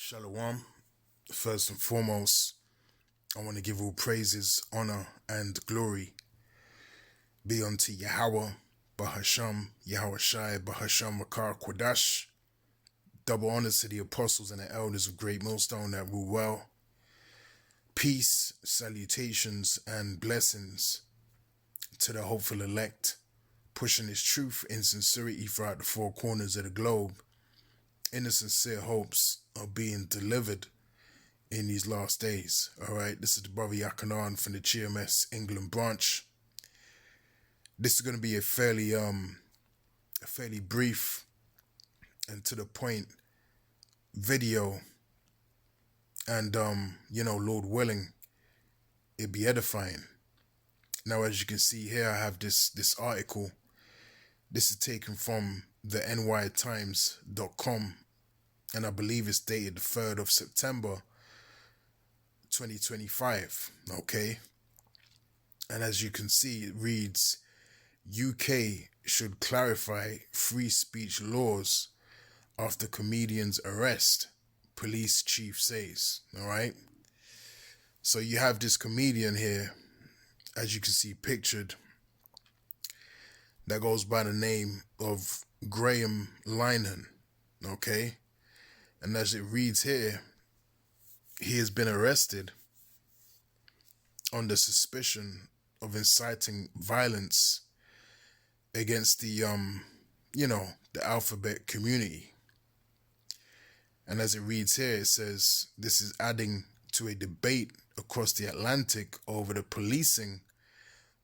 Shalom. First and foremost, I want to give all praises, honor, and glory be unto Yahweh, Bahasham, Yahweh Shai, Bahasham Makar Kwadash. Double honors to the apostles and the elders of Great Millstone that rule well. Peace, salutations, and blessings to the hopeful elect, pushing his truth in sincerity throughout the four corners of the globe, in the sincere hopes of being delivered in these last days. All right, this is the brother Yakanan from the GMS England branch. This is going to be a fairly brief and to the point video, and Lord willing, it be edifying. Now, as you can see here, I have this article. This is taken from the nytimes.com, and I believe it's dated the 3rd of September 2025. Okay, and as you can see, it reads, UK should clarify free speech laws after comedian's arrest, police chief says. All right, so you have this comedian here, as you can see pictured, that goes by the name of Graham Linehan. Okay, and as it reads here, he has been arrested under suspicion of inciting violence against the alphabet community. And as it reads here, it says this is adding to a debate across the Atlantic over the policing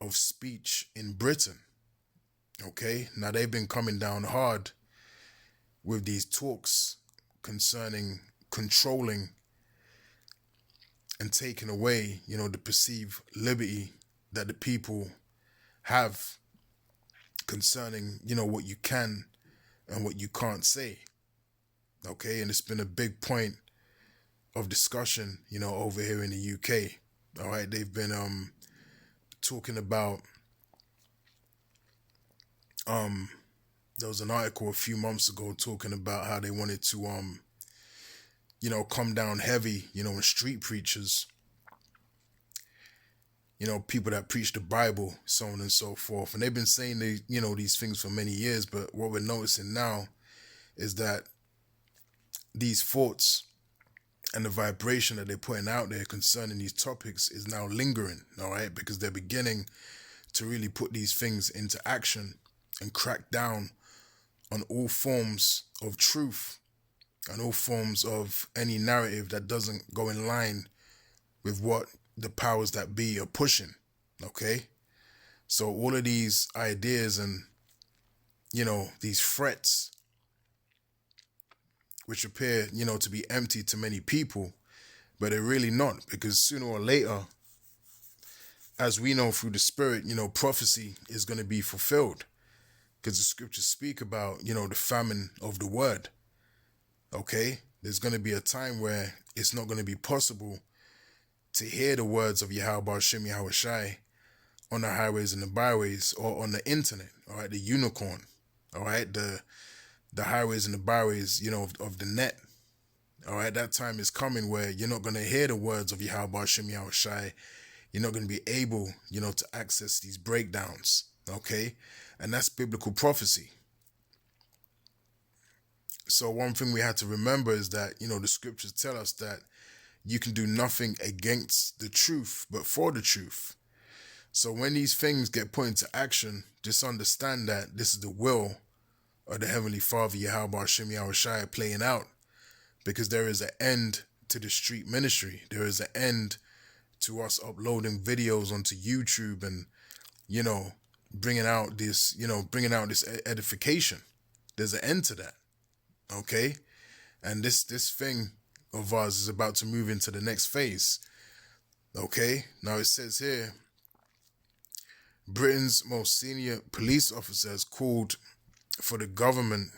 of speech in Britain. Okay, now they've been coming down hard with these talks concerning controlling and taking away, the perceived liberty that the people have concerning, what you can and what you can't say. Okay, and it's been a big point of discussion, over here in the UK. All right, they've been talking about there was an article a few months ago talking about how they wanted to come down heavy, in street preachers, people that preach the Bible, so on and so forth. And they've been saying these things for many years, but what we're noticing now is that these thoughts and the vibration that they're putting out there concerning these topics is now lingering, all right, because they're beginning to really put these things into action and crack down on all forms of truth and all forms of any narrative that doesn't go in line with what the powers that be are pushing. Okay, so all of these ideas and these threats, which appear to be empty to many people, but they're really not, because sooner or later, as we know through the spirit, prophecy is going to be fulfilled, because the scriptures speak about the famine of the word. Okay, there's going to be a time where it's not going to be possible to hear the words of Yahweh Shem Yahweh Shai on the highways and the byways or on the internet. All right, the unicorn. All right, the highways and the byways, of the net. All right, that time is coming where you're not going to hear the words of Yahweh Shem Yahweh Shai. You're not going to be able, to access these breakdowns. Okay, and that's biblical prophecy. So one thing we have to remember is that, the scriptures tell us that you can do nothing against the truth, but for the truth. So when these things get put into action, just understand that this is the will of the Heavenly Father, Yahweh Hashem Yahweh Shai, playing out, because there is an end to the street ministry. There is an end to us uploading videos onto YouTube and, bringing out this edification. There's an end to that. Okay, and this thing of ours is about to move into the next phase. Okay, now it says here, Britain's most senior police officer has called for the government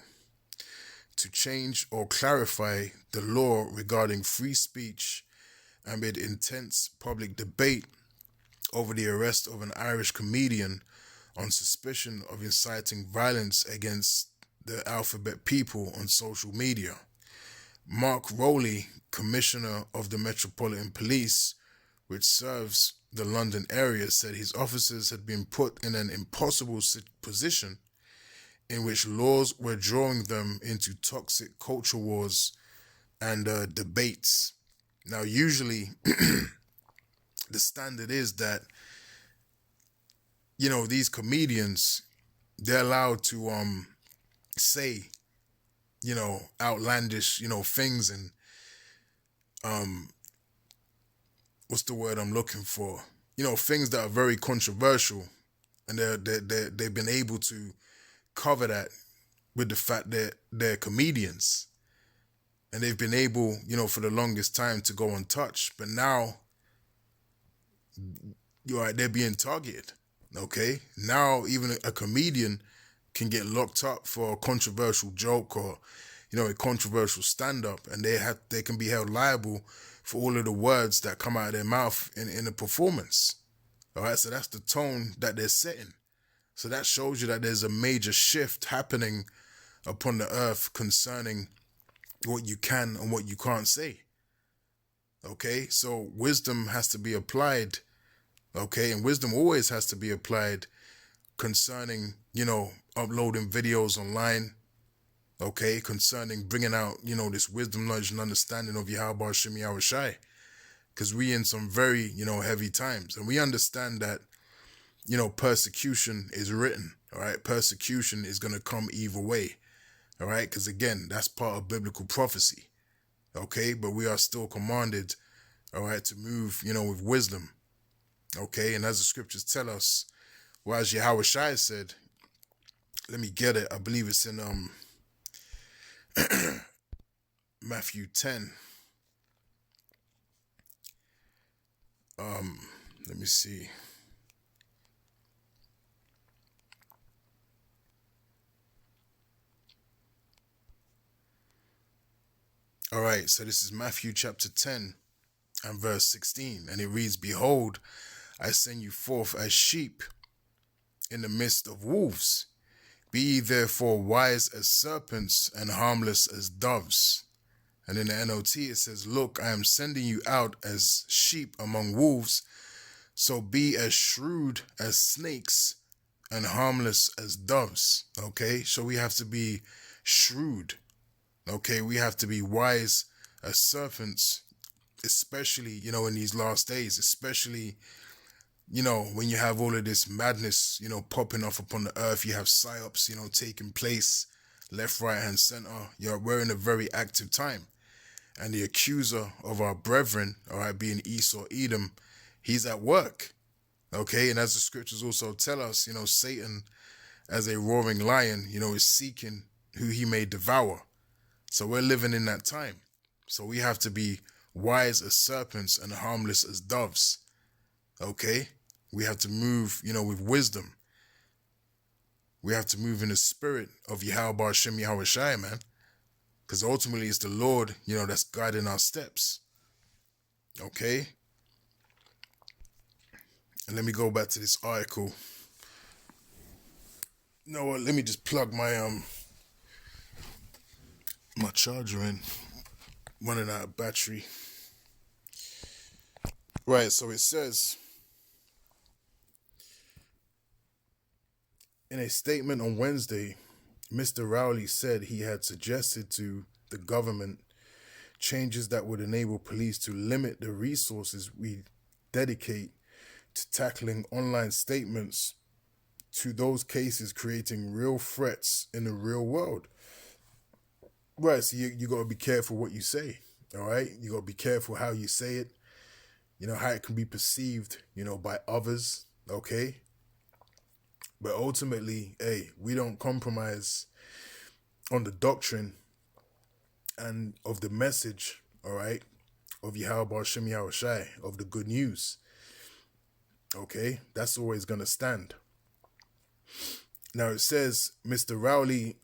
to change or clarify the law regarding free speech amid intense public debate over the arrest of an Irish comedian on suspicion of inciting violence against the alphabet people on social media. Mark Rowley, Commissioner of the Metropolitan Police, which serves the London area, said his officers had been put in an impossible position in which laws were drawing them into toxic culture wars and debates. Now, usually, the standard is that, these comedians, they're allowed to say, outlandish, things and what's the word I'm looking for? Things that are very controversial, and they've been able to cover that with the fact that they're comedians, and they've been able, for the longest time to go untouched. But now, they're being targeted. Okay, now even a comedian can get locked up for a controversial joke or, a controversial stand-up, and they can be held liable for all of the words that come out of their mouth in a performance. All right, so that's the tone that they're setting. So that shows you that there's a major shift happening upon the earth concerning what you can and what you can't say. Okay, so wisdom has to be applied. Okay, and wisdom always has to be applied concerning, uploading videos online. Okay, concerning bringing out, this wisdom, knowledge, and understanding of Yahweh Shem Yahweh Shai. Because we in some very, heavy times. And we understand that, persecution is written. All right, persecution is going to come either way. All right, because again, that's part of biblical prophecy. Okay, but we are still commanded, all right, to move, with wisdom. Okay, and as the scriptures tell us, well, as Yahweh Shai said, let me get it. I believe it's in Matthew 10. Let me see. All right, so this is Matthew chapter 10 and verse 16, and it reads, "Behold, I send you forth as sheep in the midst of wolves. Be ye therefore wise as serpents and harmless as doves." And in the NLT it says, "Look, I am sending you out as sheep among wolves, so be as shrewd as snakes and harmless as doves." Okay, so we have to be shrewd. Okay, we have to be wise as serpents, especially, in these last days, especially, when you have all of this madness, popping off upon the earth. You have psyops, taking place left, right, and center. We're in a very active time. And the accuser of our brethren, all right, being Esau, Edom, he's at work. Okay, and as the scriptures also tell us, Satan, as a roaring lion, is seeking who he may devour. So we're living in that time. So we have to be wise as serpents and harmless as doves. Okay, we have to move, with wisdom. We have to move in the spirit of Yahweh Shem Yahweh Shai, man. Because ultimately it's the Lord, that's guiding our steps. Okay? And let me go back to this article. You know what? Let me just plug my my charger in. Running out of battery. Right, so it says, in a statement on Wednesday, Mr. Rowley said he had suggested to the government changes that would enable police to limit the resources we dedicate to tackling online statements to those cases creating real threats in the real world. Right, so you got to be careful what you say, all right? You got to be careful how you say it, how it can be perceived, by others, okay? But ultimately, hey, we don't compromise on the doctrine and of the message, all right, of Yahweh Shem Yahweh Shai, of the good news. Okay, that's always going to stand. Now it says Mr. Rowley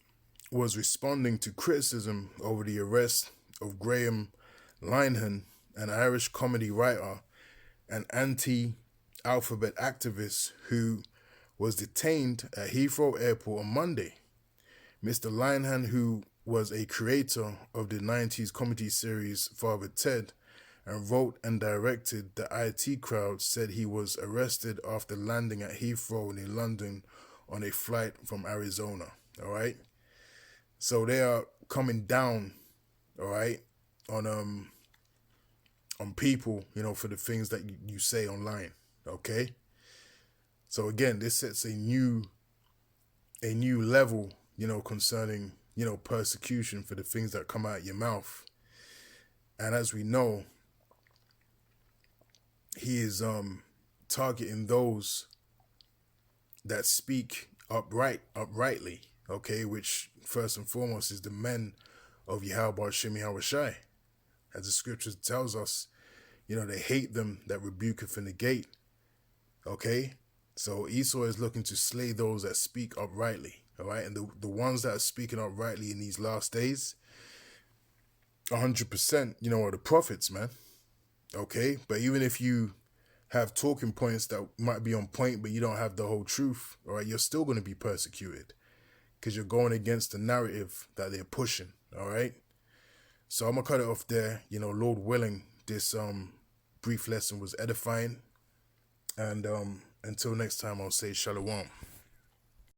was responding to criticism over the arrest of Graham Linehan, an Irish comedy writer and anti-alphabet activist who was detained at Heathrow Airport on Monday. Mr. Linehan, who was a creator of the 90s comedy series Father Ted and wrote and directed the IT Crowd, said he was arrested after landing at Heathrow in London on a flight from Arizona. All right. So they are coming down, all right, on people, for the things that you say online. Okay. So again, this sets a new level, concerning, persecution for the things that come out your mouth. And as we know, he is targeting those that speak uprightly, okay, which first and foremost is the men of Yahweh Shem Yahushai. As the scripture tells us, they hate them that rebuketh and negate. Okay? So Esau is looking to slay those that speak uprightly. All right? And the ones that are speaking uprightly in these last days, 100%, are the prophets, man. Okay? But even if you have talking points that might be on point, but you don't have the whole truth, all right, you're still going to be persecuted because you're going against the narrative that they're pushing. All right? So I'm going to cut it off there. Lord willing, this brief lesson was edifying. And until next time, I'll say shalom.